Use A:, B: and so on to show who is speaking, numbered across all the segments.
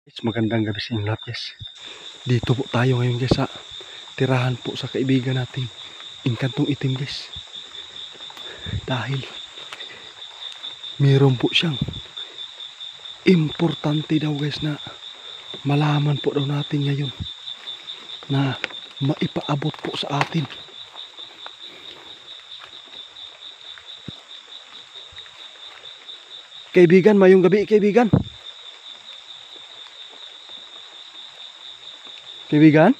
A: Guys, magandang gabi sa inyo lahat guys. Dito po tayo ngayon guys sa tirahan po sa kaibigan natin Inkantong Itim guys. Dahil meron po siyang importante daw guys na malaman po daw natin ngayon na maipaabot po sa atin. Kaibigan, mayong gabi kaibigan. Kaibigan?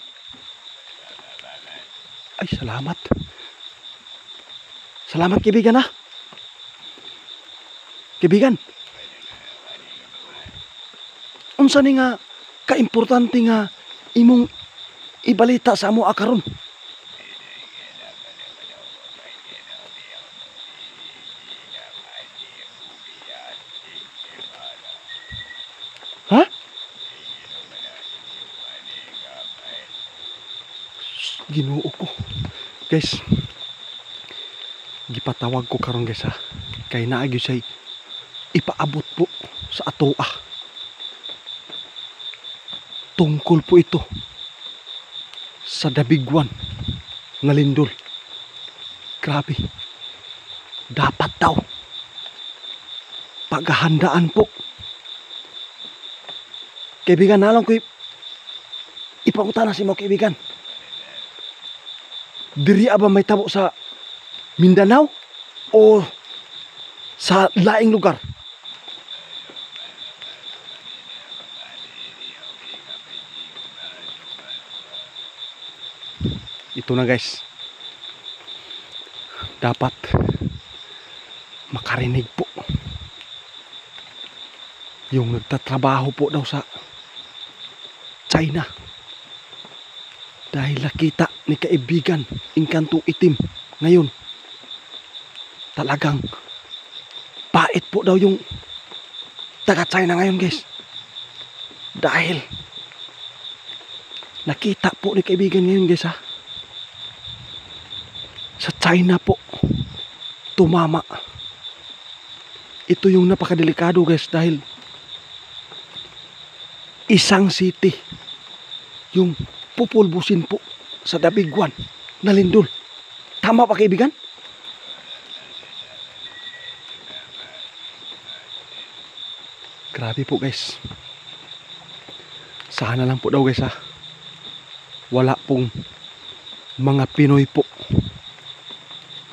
A: Ay, salamat. Salamat kaibigan ha. Kaibigan. Unsa ni nga kaimportante nga imong ibalita sa amo akaron? Ha? Ginoo ko. Guys, gipatawag ko karon guys ha. Kay naa gyud say ipaabot po sa atoa. Tungkol po ito sa Dabiguan nga lindol. Grabe. Dapat daw paghahandaan po. Kaibigan, nalang ko ipangutana si mo kaibigan. Diri ba may tabo sa Mindanao o sa laing lugar? Ito na guys. Dapat makarinig po yung nagtatrabaho po daw sa China. Dahil nakita ni kaibigan Inkantong Itim ngayon. Talagang pait po daw yung taga China ngayon guys. Dahil nakita po ni kaibigan ngayon guys ha. Sa China po tumama. Ito yung napakadelikado guys dahil isang city yung pupulbusin po sa Dabiguan na lindol. Tama pa kaibigan? Grabe po guys. Sana lang po daw guys ha. Wala pong mga Pinoy po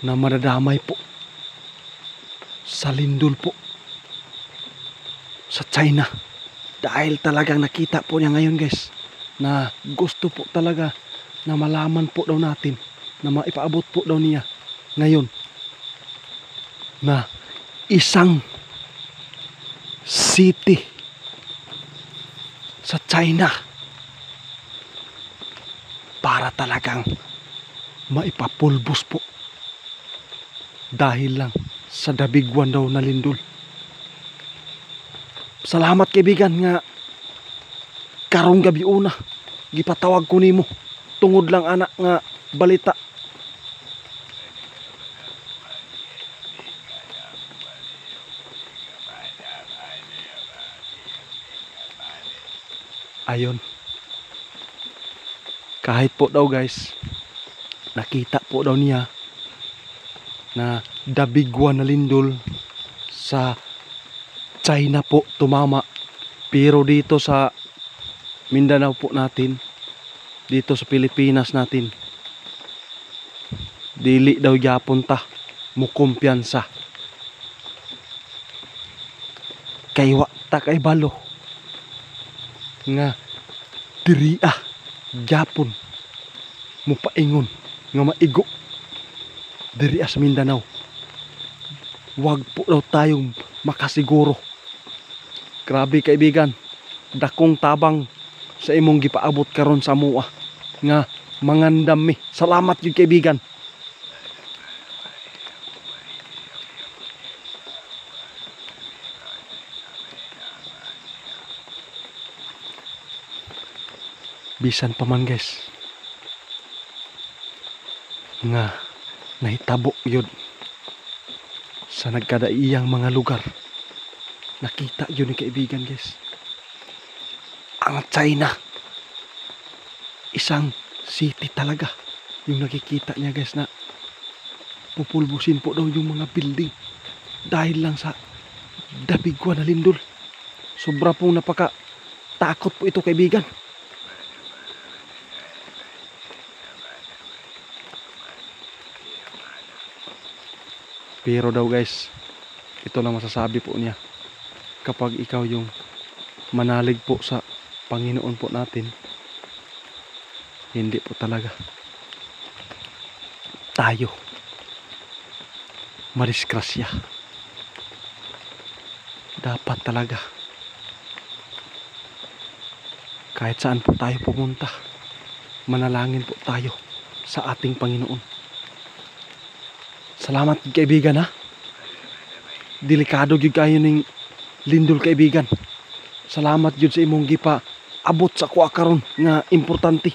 A: na madadamay po sa lindol po sa China. Dahil talagang nakita po niya ngayon guys na gusto po talaga na malaman po daw natin na maipaabot po daw niya ngayon na isang city sa China para talagang maipapulbos po dahil lang sa Dabiguan daw na lindol. Salamat kaibigan nga karong gabi una gipatawag ko nimo tungod lang anak nga balita. Ayon. Kahit po daw guys nakita po daw niya na Dabiguan na lindol sa China po tumama, pero dito sa Mindanao po natin, dito sa Pilipinas natin, dili daw gyapon ta mukumpiyansa kay wa ta kay balo nga diriya gyapon mupaingon nga maigo diriya sa Mindanao. Wag po daw tayong makasiguro. Grabe kaibigan, dakong tabang sa imong gipaabot karon sa mua nga mangandam mi. Salamat gyud kaibigan. Bisan pa man guys nga nahitabo yun sa nagkadaiyang mga lugar. Nakita yun ni kaibigan guys. ang China. Isang city talaga yung nakikita niya guys, na pupulbusin po daw yung mga building dahil lang sa Dabiguan na lindol. Sobra pong takot po ito kaibigan. Pero daw guys, ito lang masasabi po niya, kapag ikaw yung manalig po sa Panginoon po natin, hindi po talaga tayo madisgrasya. Dapat talaga kahit saan po tayo pumunta, manalangin po tayo sa ating Panginoon. Salamat kaibigan ha. Delikado gyud kayo ning lindol kaibigan. Salamat gyud sa imong gipa abot sa kuha karon nga importante.